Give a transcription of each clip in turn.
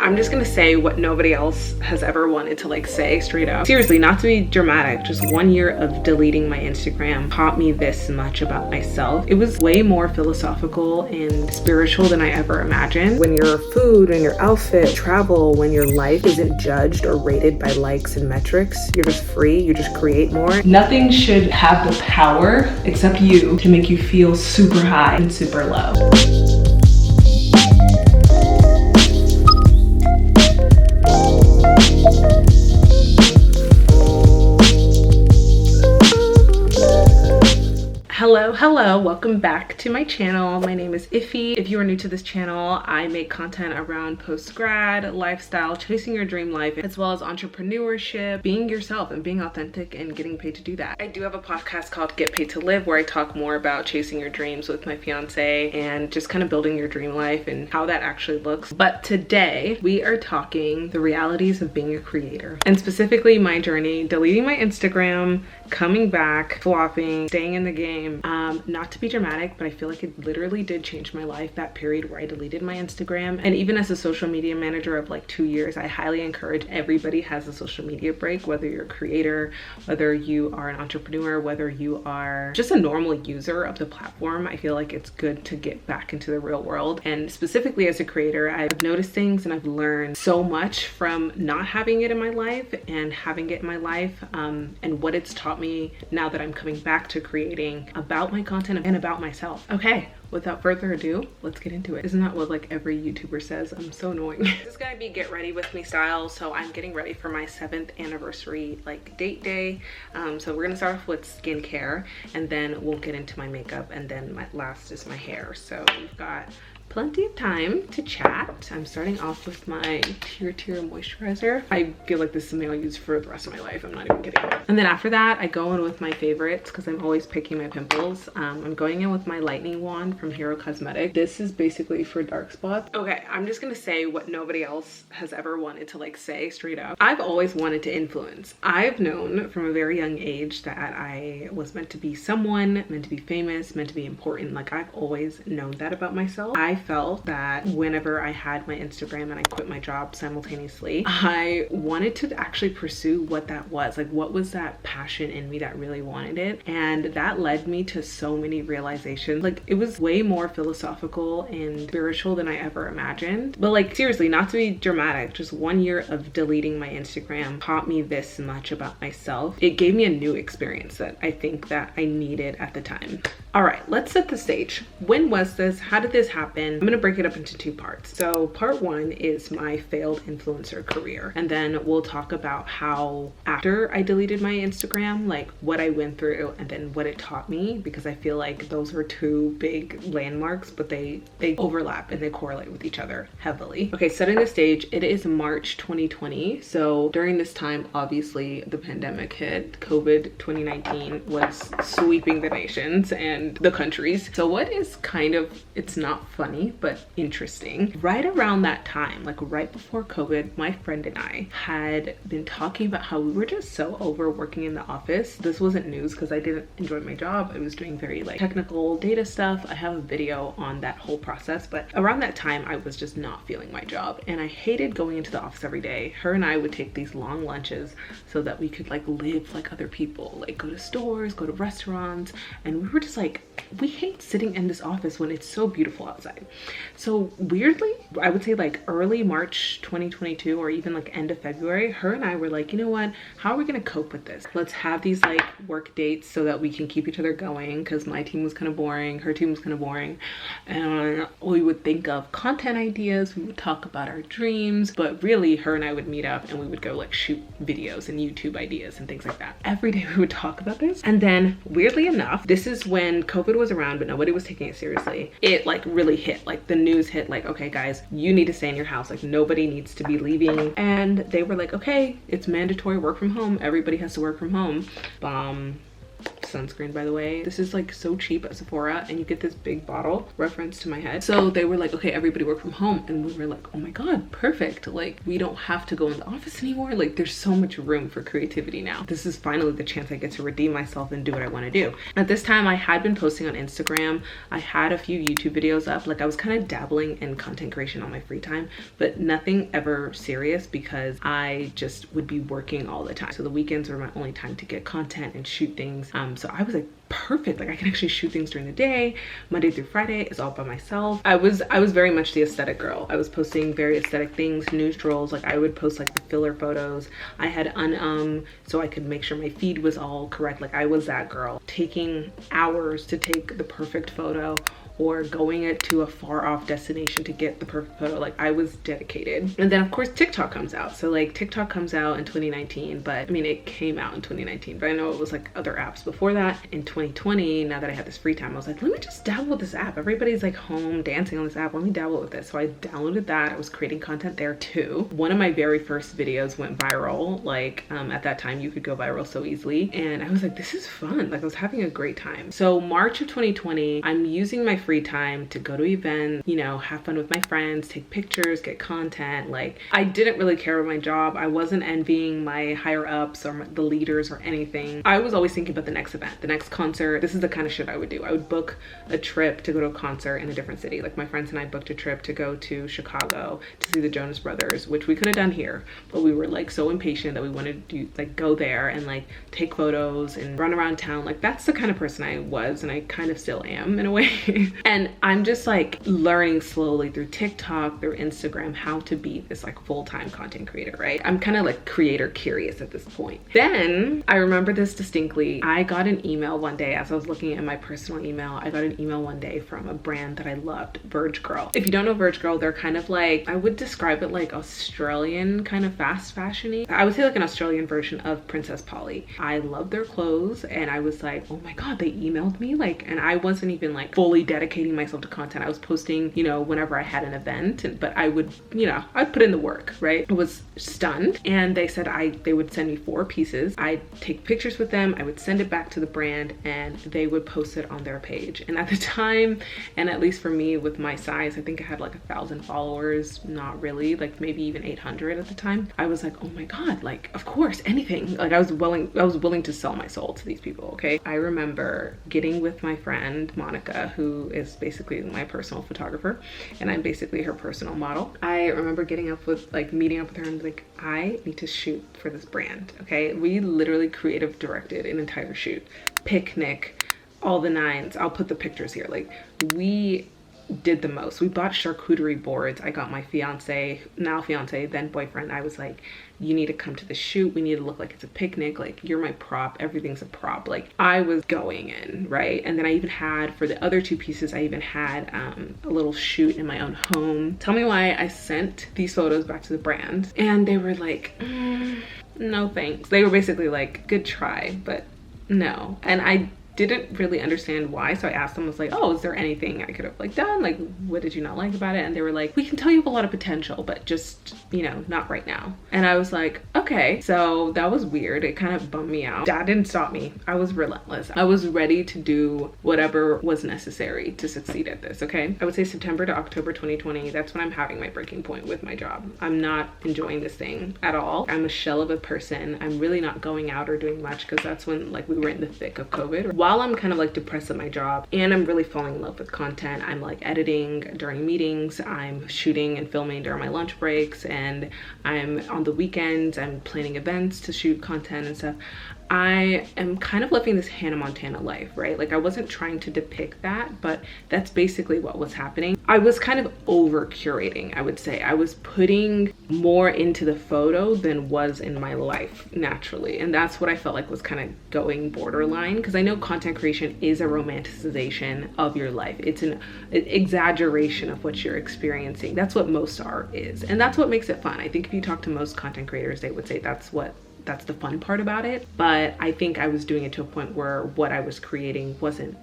I'm just gonna say what nobody else has ever wanted to like say straight up. Seriously, not to be dramatic, just 1 year of deleting my Instagram taught me this much about myself. It was way more philosophical and spiritual than I ever imagined. When your food, when your outfit, travel, when your life isn't judged or rated by likes and metrics, you're just free, you just create more. Nothing should have the power except you to make you feel super high and super low. Hello, welcome back to my channel. My name is Iffy. If you are new to this channel, I make content around post-grad, lifestyle, chasing your dream life, as well as entrepreneurship, being yourself and being authentic and getting paid to do that. I do have a podcast called Get Paid to Live where I talk more about chasing your dreams with my fiance and just kind of building your dream life and how that actually looks. But today we are talking the realities of being a creator, and specifically my journey, deleting my Instagram, coming back, flopping, staying in the game. Not to be dramatic, but I feel like it literally did change my life, that period where I deleted my Instagram. And even as a social media manager of like 2 years, I highly encourage everybody has a social media break, whether you're a creator, whether you are an entrepreneur, whether you are just a normal user of the platform. I feel like it's good to get back into the real world. And specifically as a creator, I've noticed things and I've learned so much from not having it in my life and having it in my life, and what it's taught me now that I'm coming back to creating about my content and about myself. Okay, without further ado, let's get into it. Isn't that what like every YouTuber says? I'm so annoying. This is gonna be get ready with me style. So I'm getting ready for my 7th anniversary like date day. So we're gonna start off with skincare and then we'll get into my makeup, and then my last is my hair. So we've got plenty of time to chat. I'm starting off with my Tear moisturizer. I feel like this is something I'll use for the rest of my life. I'm not even kidding. And then after that, I go in with my favorites because I'm always picking my pimples. I'm going in with my lightning wand from Hero Cosmetic. This is basically for dark spots. Okay, I'm just gonna say what nobody else has ever wanted to like say straight up. I've always wanted to influence. I've known from a very young age that I was meant to be someone, meant to be famous, meant to be important. Like I've always known that about myself. I felt that whenever I had my Instagram and I quit my job simultaneously, I wanted to actually pursue what that was. Like what was that passion in me that really wanted it? And that led me to so many realizations. Like it was way more philosophical and spiritual than I ever imagined. But like seriously, not to be dramatic, just 1 year of deleting my Instagram taught me this much about myself. It gave me a new experience that I think that I needed at the time. All right, let's set the stage. When was this? How did this happen? I'm gonna break it up into 2 parts. So part 1 is my failed influencer career. And then we'll talk about how after I deleted my Instagram, like what I went through and then what it taught me, because I feel like those were 2 big landmarks, but they overlap and they correlate with each other heavily. Okay, setting the stage, it is March 2020. So during this time, obviously the pandemic hit. COVID 2019 was sweeping the nations and the countries. So what is kind of, it's not funny, but interesting. Right around that time, like right before COVID, my friend and I had been talking about how we were just so over working in the office. This wasn't news because I didn't enjoy my job. I was doing very like technical data stuff. I have a video on that whole process, but around that time, I was just not feeling my job and I hated going into the office every day. Her and I would take these long lunches so that we could like live like other people, like go to stores, go to restaurants, and we were just like, we hate sitting in this office when it's so beautiful outside. So weirdly, I would say like early March 2022 or even like end of February, her and I were like, you know what, how are we gonna cope with this? Let's have these like work dates so that we can keep each other going, because my team was kind of boring, her team was kind of boring, and we would think of content ideas, we would talk about our dreams, but really her and I would meet up and we would go like shoot videos and YouTube ideas and things like that. Every day we would talk about this. And then weirdly enough, this is when COVID was around but nobody was taking it seriously. It like really hit, like the news hit, like, okay guys, you need to stay in your house, like nobody needs to be leaving. And they were like, okay, it's mandatory work from home, everybody has to work from home. sunscreen, by the way. This is like so cheap at Sephora, and you get this big bottle, reference to my head. So they were like, okay, everybody work from home, and we were like, oh my god, perfect. Like, we don't have to go in the office anymore. Like, there's so much room for creativity now. This is finally the chance I get to redeem myself and do what I want to do. At this time, I had been posting on Instagram. I had a few YouTube videos up. Like, I was kind of dabbling in content creation on my free time, but nothing ever serious because I just would be working all the time. So the weekends were my only time to get content and shoot things. So I was like, perfect. Like, I can actually shoot things during the day. Monday through Friday is all by myself. I was very much the aesthetic girl. I was posting very aesthetic things, neutrals. Like, I would post like the filler photos. I had so I could make sure my feed was all correct. Like, I was that girl, taking hours to take the perfect photo, or going it to a far off destination to get the perfect photo. Like, I was dedicated. And then of course TikTok comes out. So like TikTok comes out in 2019, but I mean, it came out in 2019, but I know it was like other apps before that. In 2020, now that I had this free time, I was like, let me just dabble with this app. Everybody's like home dancing on this app. Let me dabble with this. So I downloaded that. I was creating content there too. One of my very first videos went viral. Like at that time you could go viral so easily. And I was like, this is fun. Like, I was having a great time. So March of 2020, I'm using my free time to go to events, you know, have fun with my friends, take pictures, get content. Like, I didn't really care about my job. I wasn't envying my higher ups or the leaders or anything. I was always thinking about the next event, the next concert. This is the kind of shit I would do. I would book a trip to go to a concert in a different city. Like, my friends and I booked a trip to go to Chicago to see the Jonas Brothers, which we could have done here, but we were like so impatient that we wanted to like go there and like take photos and run around town. Like, that's the kind of person I was, and I kind of still am in a way. And I'm just like learning slowly through TikTok, through Instagram, how to be this like full-time content creator, right? I'm kind of like creator curious at this point. Then I remember this distinctly. I got an email one day as I was looking at my personal email. I got an email one day from a brand that I loved, Verge Girl. If you don't know Verge Girl, they're kind of like, I would describe it like Australian kind of fast fashion-y. I would say like an Australian version of Princess Polly. I love their clothes, and I was like, oh my god, they emailed me. Like, and I wasn't even like fully dedicating myself to content. I was posting, you know, whenever I had an event, but I would, you know, I'd put in the work, right? I was stunned, and they said they would send me 4 pieces. I'd take pictures with them, I would send it back to the brand, and they would post it on their page. And at the time, and at least for me with my size, I think I had like 1,000 followers, not really, like maybe even 800 at the time. I was like, oh my god, like, of course, anything. Like, I was willing to sell my soul to these people, okay? I remember getting with my friend Monica, who is basically my personal photographer, and I'm basically her personal model. I remember meeting up with her and like, I need to shoot for this brand, okay? We literally creative directed an entire shoot, picnic, all the nines. I'll put the pictures here. Like, we did the most. We bought charcuterie boards. I got my fiance, now fiance, then boyfriend. I was like, you need to come to the shoot. We need to look like it's a picnic. Like, you're my prop. Everything's a prop. Like, I was going in, right? And then I even had, for the other 2 pieces, I even had a little shoot in my own home. Tell me why I sent these photos back to the brand, and they were like, no thanks. They were basically like, good try, but no. And I didn't really understand why, so I asked them, I was like, oh, is there anything I could have like done? Like, what did you not like about it? And they were like, we can tell you have a lot of potential, but just, you know, not right now. And I was like, okay. So that was weird. It kind of bummed me out. That didn't stop me. I was relentless. I was ready to do whatever was necessary to succeed at this, okay? I would say September to October 2020, that's when I'm having my breaking point with my job. I'm not enjoying this thing at all. I'm a shell of a person. I'm really not going out or doing much, because that's when like we were in the thick of COVID. While I'm kind of like depressed at my job, and I'm really falling in love with content, I'm like editing during meetings, I'm shooting and filming during my lunch breaks, and I'm on the weekends, I'm planning events to shoot content and stuff. I am kind of living this Hannah Montana life, right? Like, I wasn't trying to depict that, but that's basically what was happening. I was kind of over curating, I would say. I was putting more into the photo than was in my life naturally. And that's what I felt like was kind of going borderline, because I know content creation is a romanticization of your life. It's an exaggeration of what you're experiencing. That's what most art is. And that's what makes it fun. I think if you talk to most content creators, they would say that's the fun part about it. But I think I was doing it to a point where what I was creating wasn't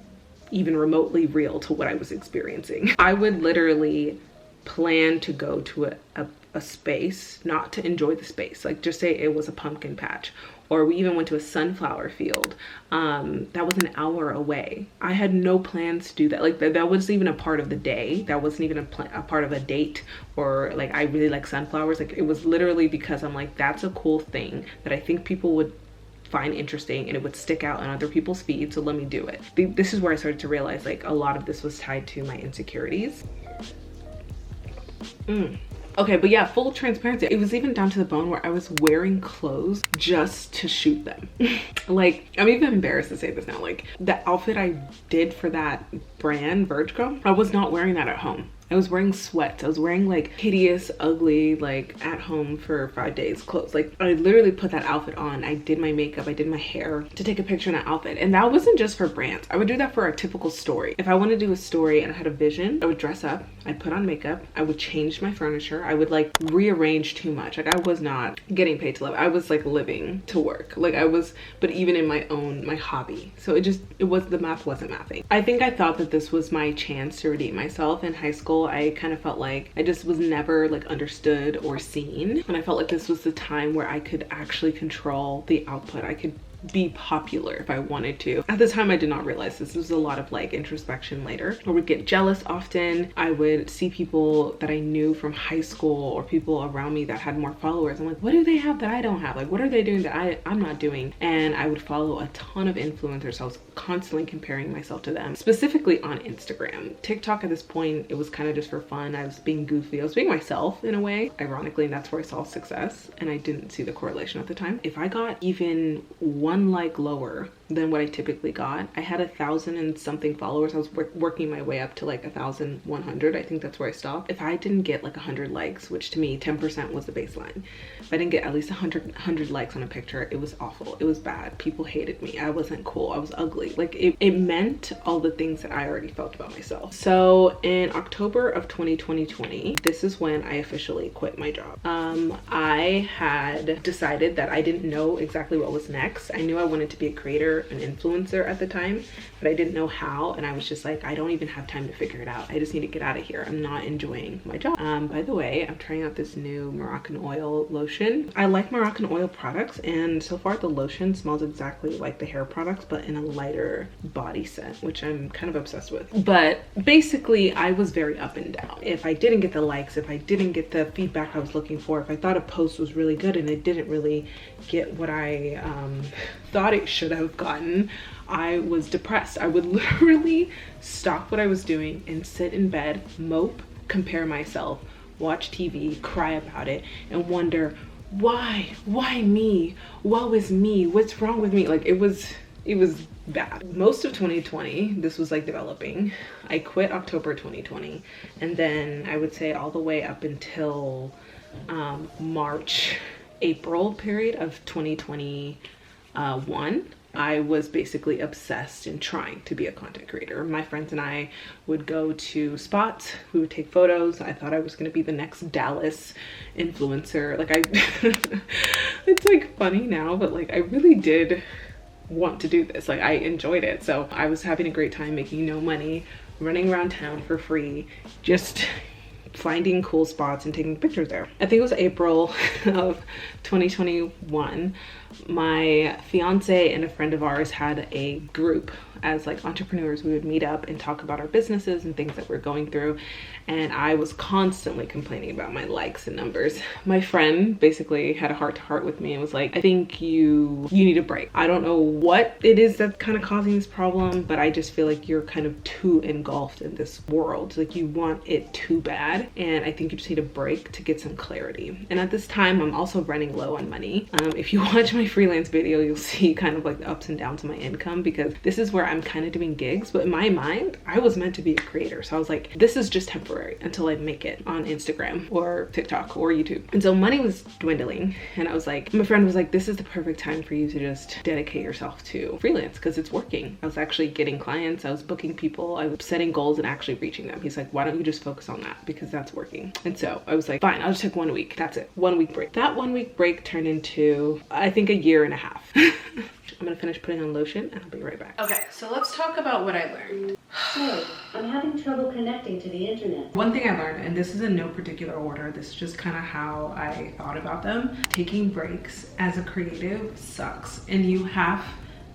even remotely real to what I was experiencing. I would literally plan to go to a a space, not to enjoy the space. Like just say it was a pumpkin patch, or we even went to a sunflower field that was an hour away. I had no plans to do that. Like that wasn't even a part of the day. That wasn't even a part of a date, or like I really like sunflowers. Like it was literally because I'm like, that's a cool thing that I think people would find interesting and it would stick out on other people's feed, so let me do it. This is where I started to realize like a lot of this was tied to my insecurities. Okay, but yeah, full transparency, it was even down to the bone where I was wearing clothes just to shoot them. Like, I'm even embarrassed to say this now, like the outfit I did for that brand, Vertigo, I was not wearing that at home. I was wearing sweats. I was wearing like hideous, ugly, like at home for 5 days clothes. Like I literally put that outfit on. I did my makeup, I did my hair to take a picture in that outfit. And that wasn't just for brands. I would do that for a typical story. If I wanted to do a story and I had a vision, I would dress up, I'd put on makeup, I would change my furniture, I would like rearrange too much. Like I was not getting paid to live. I was like living to work. Like I was, but even in my hobby. So the math wasn't mathing. I think I thought that this was my chance to redeem myself in high school. I kind of felt like I just was never like understood or seen, and I felt like this was the time where I could actually control the output. I could be popular if I wanted to. At the time I did not realize this was a lot of like introspection later. I would get jealous often. I would see people that I knew from high school or people around me that had more followers. I'm like, what do they have that I don't have? Like what are they doing that I'm not doing? And I would follow a ton of influencers. I was constantly comparing myself to them, specifically on Instagram. TikTok at this point, it was kind of just for fun. I was being goofy. I was being myself in a way. Ironically, and that's where I saw success, and I didn't see the correlation at the time. If I got even one like lower than what I typically got, I had 1,000 and something followers. I was working my way up to like 1,100. I think that's where I stopped. If I didn't get like 100 likes, which to me 10% was the baseline, if I didn't get at least 100 likes on a picture, it was awful. It was bad. People hated me. I wasn't cool. I was ugly. Like it meant all the things that I already felt about myself. So in October of 2020, this is when I officially quit my job. I had decided that I didn't know exactly what was next. I knew I wanted to be a creator, an influencer at the time, but I didn't know how, and I was just like, I don't even have time to figure it out. I just need to get out of here. I'm not enjoying my job. By the way, I'm trying out this new Moroccan oil lotion. I like Moroccan oil products, and so far the lotion smells exactly like the hair products, but in a lighter body scent, which I'm kind of obsessed with. But basically I was very up and down. If I didn't get the likes, if I didn't get the feedback I was looking for, if I thought a post was really good and it didn't really get what I thought it should have gotten, I was depressed. I would literally stop what I was doing and sit in bed, mope, compare myself, watch TV, cry about it, and wonder, why me? Woe is me? What's wrong with me? Like it was bad. Most of 2020, this was like developing. I quit October 2020, and then I would say all the way up until March, April period of 2021, I was basically obsessed in trying to be a content creator. My friends and I would go to spots, we would take photos. I thought I was gonna be the next Dallas influencer. Like it's like funny now, but like I really did want to do this. Like I enjoyed it. So I was having a great time making no money, running around town for free, just finding cool spots and taking pictures there. I think it was April of 2021. My fiance and a friend of ours had a group as like entrepreneurs. We would meet up and talk about our businesses and things that we're going through. And I was constantly complaining about my likes and numbers. My friend basically had a heart-to-heart with me and was like, I think you need a break. I don't know what it is that's kind of causing this problem, but I just feel like you're kind of too engulfed in this world. Like you want it too bad. And I think you just need a break to get some clarity. And at this time, I'm also running low on money. If you watch my freelance video, you'll see kind of like the ups and downs of my income, because this is where I'm kind of doing gigs, but in my mind, I was meant to be a creator. So I was like, this is just temporary until I make it on Instagram or TikTok or YouTube. And so money was dwindling, and I was like, my friend was like, this is the perfect time for you to just dedicate yourself to freelance because it's working. I was actually getting clients, I was booking people, I was setting goals and actually reaching them. He's like, why don't you just focus on that, because that's working. And so I was like, fine, I'll just take 1 week. That's it. 1 week break. That 1 week break turned into, I think, a year and a half. I'm gonna finish putting on lotion and I'll be right back. Okay, so let's talk about what I learned. Hey, I'm having trouble connecting to the internet. One thing I learned, and this is in no particular order, this is just kind of how I thought about them. Taking breaks as a creative sucks, and you have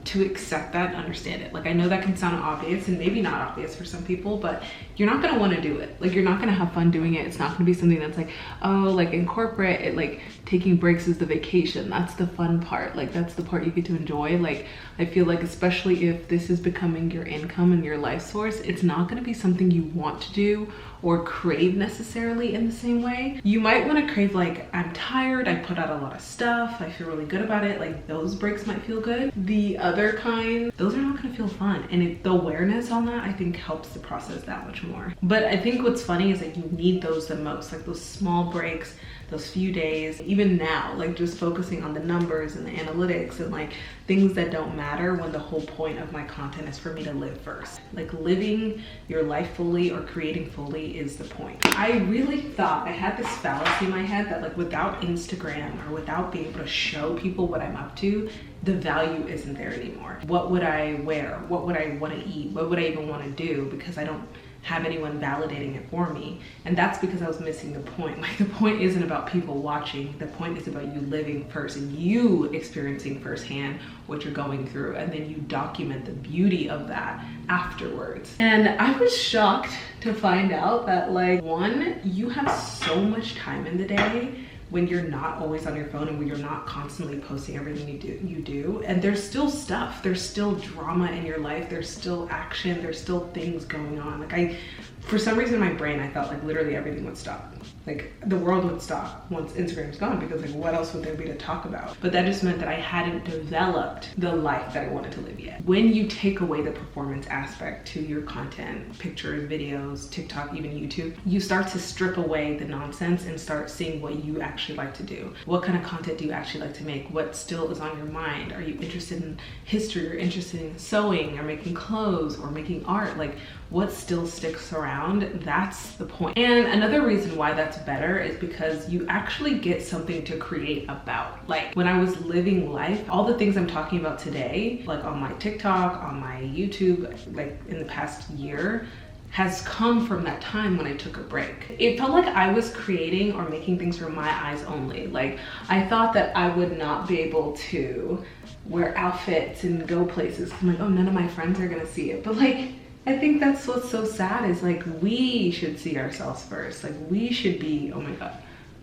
to accept that and understand it. Like, I know that can sound obvious and maybe not obvious for some people, but you're not gonna want to do it. Like, you're not gonna have fun doing it. It's not gonna be something that's like, oh, like in corporate, it like taking breaks is the vacation. That's the fun part. Like, that's the part you get to enjoy. Like, I feel like especially if this is becoming your income and your life source, it's not gonna be something you want to do or crave necessarily in the same way. You might want to crave like, I'm tired, I put out a lot of stuff, I feel really good about it. Like, those breaks might feel good. The other kind, those are not gonna feel fun. And the awareness on that, I think, helps the process that much more. But I think what's funny is that you need those the most, like those small breaks, those few days, even now, like just focusing on the numbers and the analytics and like things that don't matter when the whole point of my content is for me to live first. Like, living your life fully or creating fully is the point. I really thought, I had this fallacy in my head that like without Instagram or without being able to show people what I'm up to, the value isn't there anymore. What would I wear? What would I want to eat? What would I even want to do? Because I don't have anyone validating it for me. And that's because I was missing the point. Like, the point isn't about people watching. The point is about you living first and you experiencing firsthand what you're going through, and then you document the beauty of that afterwards. And I was shocked to find out that, like, one, you have so much time in the day when you're not always on your phone and when you're not constantly posting everything you do. And there's still stuff, there's still drama in your life, there's still action, there's still things going on. Like, for some reason in my brain, I thought like literally everything would stop. Like, the world would stop once Instagram's gone, because like what else would there be to talk about? But that just meant that I hadn't developed the life that I wanted to live yet. When you take away the performance aspect to your content, pictures, videos, TikTok, even YouTube, you start to strip away the nonsense and start seeing what you actually like to do. What kind of content do you actually like to make? What still is on your mind? Are you interested in history, or interested in sewing, or making clothes, or making art? Like, what still sticks around? That's the point. And another reason why that's better is because you actually get something to create about. Like, when I was living life, all the things I'm talking about today, like on my TikTok, on my YouTube, like in the past year, has come from that time when I took a break. It felt like I was creating or making things for my eyes only. Like, I thought that I would not be able to wear outfits and go places. I'm like, oh, none of my friends are gonna see it. But like, I think that's what's so sad, is like, we should see ourselves first. Like, we should be, oh my God,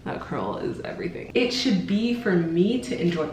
that curl is everything. It should be for me to enjoy.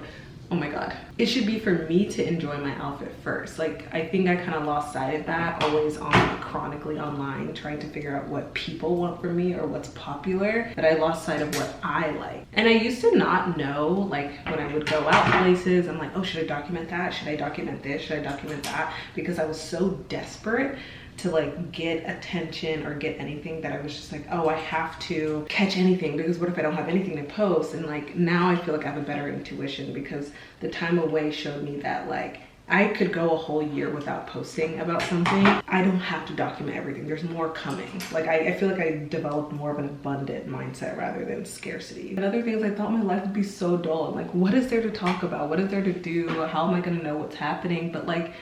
Oh my God. It should be for me to enjoy my outfit first. Like, I think I kind of lost sight of that, always on chronically online, trying to figure out what people want from me or what's popular, that I lost sight of what I like. And I used to not know, like, when I would go out places, I'm like, oh, should I document that? Should I document this? Should I document that? Because I was so desperate to like get attention or get anything that I was just like, oh, I have to catch anything, because what if I don't have anything to post? And like, now I feel like I have a better intuition, because the time away showed me that like, I could go a whole year without posting about something. I don't have to document everything. There's more coming. Like, I feel like I developed more of an abundant mindset rather than scarcity. And other things, I thought my life would be so dull. I'm like, what is there to talk about? What is there to do? How am I gonna know what's happening? But like,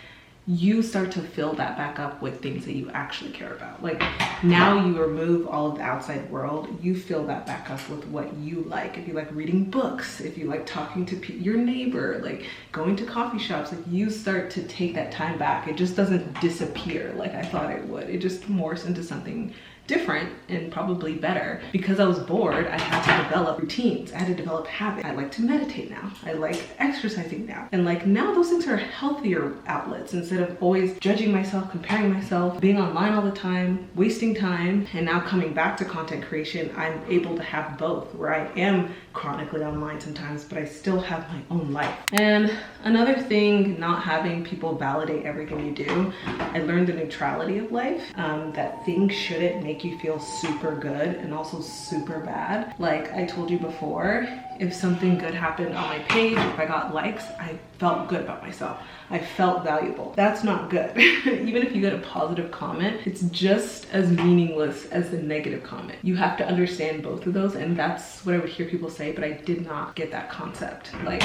you start to fill that back up with things that you actually care about. Like, now you remove all of the outside world, you fill that back up with what you like. If you like reading books, if you like talking to your neighbor, like going to coffee shops, like, you start to take that time back. It just doesn't disappear like I thought it would. It just morphs into something different and probably better. Because I was bored, I had to develop routines. I had to develop habits. I like to meditate now. I like exercising now. And like, now those things are healthier outlets, instead of always judging myself, comparing myself, being online all the time, wasting time. And now coming back to content creation, I'm able to have both, where I am chronically online sometimes, but I still have my own life. And another thing, not having people validate everything you do, I learned the neutrality of life, that things shouldn't make you feel super good and also super bad. Like I told you before, if something good happened on my page, if I got likes, I felt good about myself. I felt valuable. That's not good. Even if you get a positive comment, it's just as meaningless as the negative comment. You have to understand both of those, and that's what I would hear people say, but I did not get that concept. Like,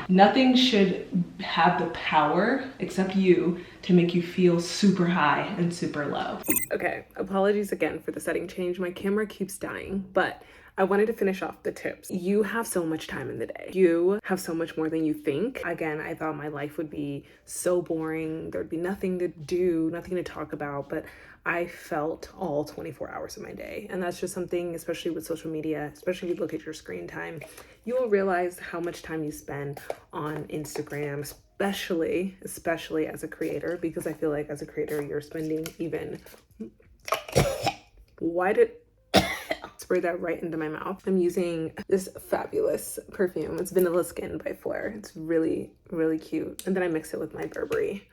nothing should have the power, except you, to make you feel super high and super low. Okay, apologies again for the setting change. My camera keeps dying, but I wanted to finish off the tips. You have so much time in the day. You have so much more than you think. Again, I thought my life would be so boring. There'd be nothing to do, nothing to talk about, but I felt all 24 hours of my day. And that's just something, especially with social media, especially if you look at your screen time, you will realize how much time you spend on Instagram, especially as a creator, because I feel like as a creator, you're spending even, why did spray that right into my mouth? I'm using this fabulous perfume. It's Vanilla Skin by Fleur. It's really, really cute. And then I mix it with my Burberry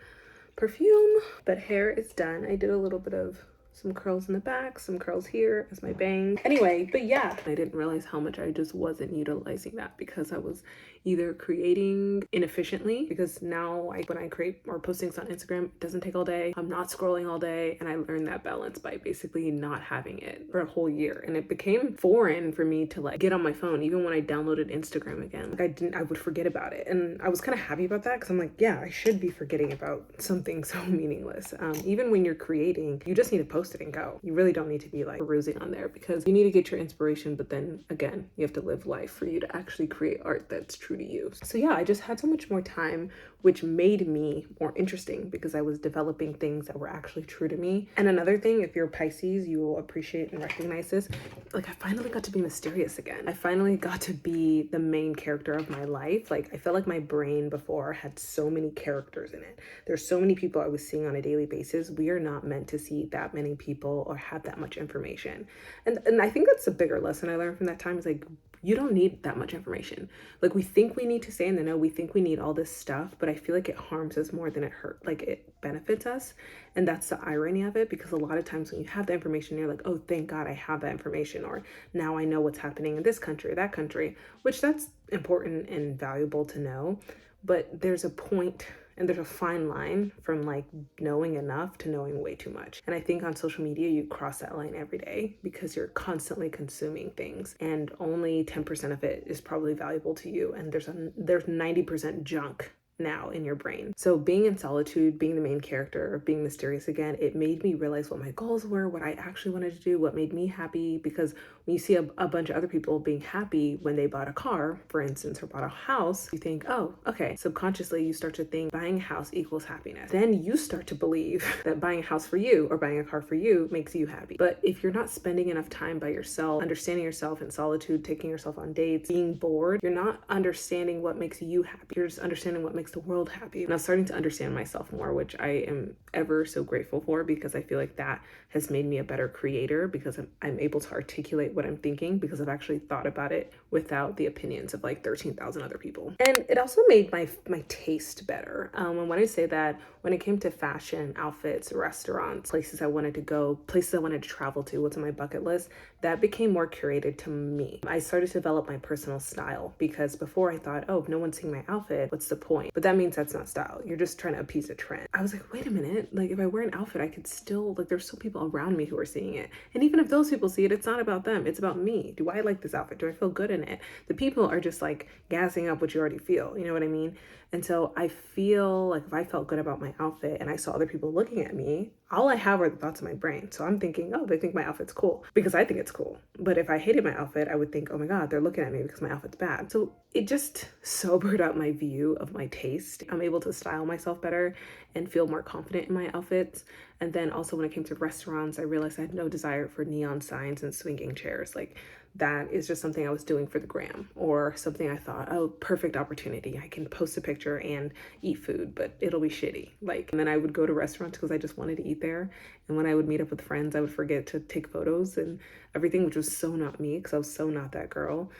perfume. But hair is done. I did a little bit of some curls in the back, some curls here as my bangs. Anyway, but yeah, I didn't realize how much I just wasn't utilizing that because I was either creating inefficiently, because now when I create or post things on Instagram, it doesn't take all day. I'm not scrolling all day, and I learned that balance by basically not having it for a whole year. And it became foreign for me to like get on my phone. Even when I downloaded Instagram again, like I would forget about it. And I was kind of happy about that because I'm like, yeah, I should be forgetting about something so meaningless. Even when you're creating, you just need to post it and go. You really don't need to be like perusing on there because you need to get your inspiration, but then again, you have to live life for you to actually create art that's true to you. So yeah, I just had so much more time, which made me more interesting because I was developing things that were actually true to me. And another thing, if you're Pisces, you will appreciate and recognize this. Like, I finally got to be mysterious again. I finally got to be the main character of my life. Like, I felt like my brain before had so many characters in it. There's so many people I was seeing on a daily basis. We are not meant to see that many people or have that much information. And I think that's a bigger lesson I learned from that time is like, you don't need that much information. Like, we think we need to stay in the know, we think we need all this stuff, but I feel like it harms us more than it hurts. Like, it benefits us. And that's the irony of it, because a lot of times when you have the information, you're like, oh, thank God I have that information, or now I know what's happening in this country or that country, which that's important and valuable to know. But there's a point and there's a fine line from like knowing enough to knowing way too much. And I think on social media, you cross that line every day because you're constantly consuming things and only 10% of it is probably valuable to you. And there's 90% junk now in your brain. So being in solitude, being the main character, being mysterious again, it made me realize what my goals were, what I actually wanted to do, what made me happy. Because when you see a bunch of other people being happy when they bought a car, for instance, or bought a house, you think, oh, okay. Subconsciously, you start to think buying a house equals happiness. Then you start to believe that buying a house for you or buying a car for you makes you happy. But if you're not spending enough time by yourself, understanding yourself in solitude, taking yourself on dates, being bored, you're not understanding what makes you happy. You're just understanding what makes the world happy. And I'm starting to understand myself more, which I am ever so grateful for, because I feel like that has made me a better creator, because I'm able to articulate what I'm thinking because I've actually thought about it without the opinions of like 13,000 other people. And it also made my taste better. And when I say that, when it came to fashion, outfits, restaurants, places I wanted to go, places I wanted to travel to, what's on my bucket list, that became more curated to me. I started to develop my personal style, because before I thought, oh, if no one's seeing my outfit, what's the point? But that means that's not style. You're just trying to appease a trend. I was like, wait a minute, like if I wear an outfit, I could still, like there's still people around me who are seeing it. And even if those people see it, it's not about them, it's about me. Do I like this outfit? Do I feel good in it? The people are just like gassing up what you already feel, you know what I mean? And so I feel like if I felt good about my outfit and I saw other people looking at me, all I have are the thoughts in my brain. So I'm thinking, oh, they think my outfit's cool because I think it's cool. But if I hated my outfit, I would think, oh my God, they're looking at me because my outfit's bad. So it just sobered up my view of my taste. I'm able to style myself better and feel more confident in my outfits. And then also when it came to restaurants, I realized I had no desire for neon signs and swinging chairs. Like, that is just something I was doing for the gram, or something I thought, oh, perfect opportunity. I can post a picture and eat food, but it'll be shitty. Like, and then I would go to restaurants because I just wanted to eat there. And when I would meet up with friends, I would forget to take photos and everything, which was so not me, because I was so not that girl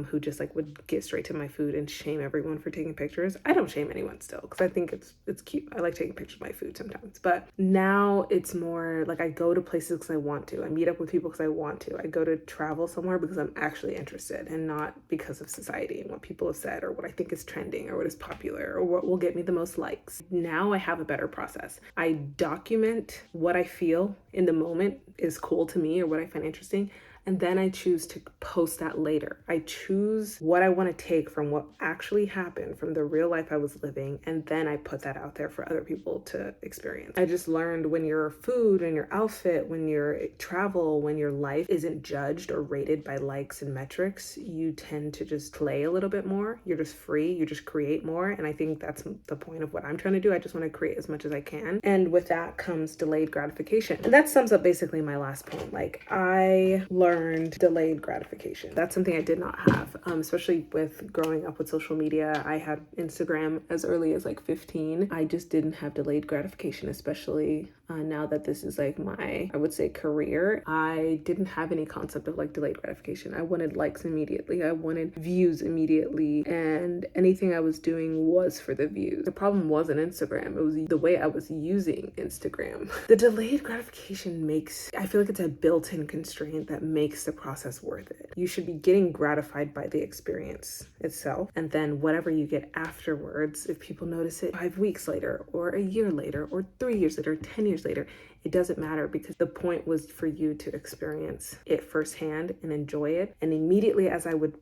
who just like would get straight to my food and shame everyone for taking pictures. I don't shame anyone still, because I think it's cute. I like taking pictures of my food sometimes. But now it's more like I go to places because I want to. I meet up with people because I want to. I go to travel somewhere because I'm actually interested and not because of society and what people have said or what I think is trending or what is popular or what will get me the most likes. Now I have a better process. I document what I feel in the moment is cool to me or what I find interesting, and then I choose to post that later. I choose what I want to take from what actually happened, from the real life I was living, and then I put that out there for other people to experience. I just learned when your food and your outfit, when your travel, when your life isn't judged or rated by likes and metrics, you tend to just play a little bit more. You're just free, you just create more. And I think that's the point of what I'm trying to do. I just want to create as much as I can. And with that comes delayed gratification. And that sums up basically my last point. Like, I learned delayed gratification. That's something I did not have, especially with growing up with social media. I had Instagram as early as like 15. I just didn't have delayed gratification, especially now that this is like my, I would say, career. I didn't have any concept of like delayed gratification. I wanted likes immediately. I wanted views immediately. And anything I was doing was for the views. The problem wasn't Instagram. It was the way I was using Instagram. The delayed gratification I feel like it's a built-in constraint that makes the process worth it. You should be getting gratified by the experience itself. And then whatever you get afterwards, if people notice it 5 weeks later or a year later or 3 years later, 10 years later, it doesn't matter, because the point was for you to experience it firsthand and enjoy it. And immediately as I would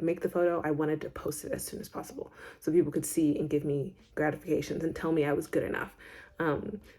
make the photo, I wanted to post it as soon as possible so people could see and give me gratifications and tell me I was good enough.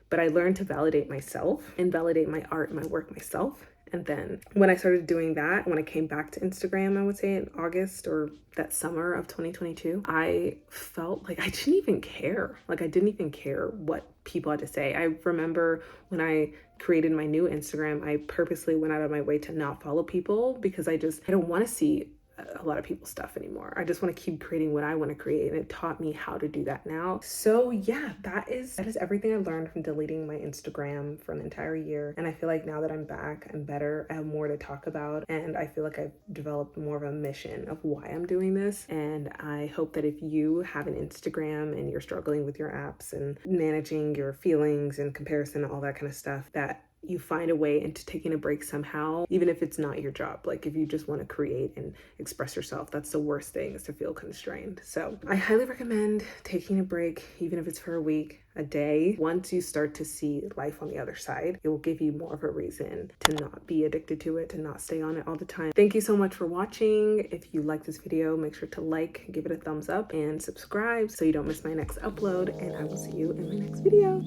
But I learned to validate myself and validate my art and my work myself. And then when I started doing that, when I came back to Instagram, I would say in August or that summer of 2022, I felt like I didn't even care. Like, I didn't even care what people had to say. I remember when I created my new Instagram, I purposely went out of my way to not follow people because I don't want to see a lot of people's stuff anymore. I just want to keep creating what I want to create, and it taught me how to do that now. So yeah, that is everything I learned from deleting my Instagram for an entire year. And I feel like now that I'm back, I'm better. I have more to talk about, and I feel like I've developed more of a mission of why I'm doing this. And I hope that if you have an Instagram and you're struggling with your apps and managing your feelings and comparison and all that kind of stuff, that you find a way into taking a break somehow, even if it's not your job. Like, if you just want to create and express yourself, that's the worst thing, is to feel constrained. So I highly recommend taking a break, even if it's for a week, a day. Once you start to see life on the other side, it will give you more of a reason to not be addicted to it, to not stay on it all the time. Thank you so much for watching. If you like this video, make sure to like, give it a thumbs up, and subscribe so you don't miss my next upload. And I will see you in my next video.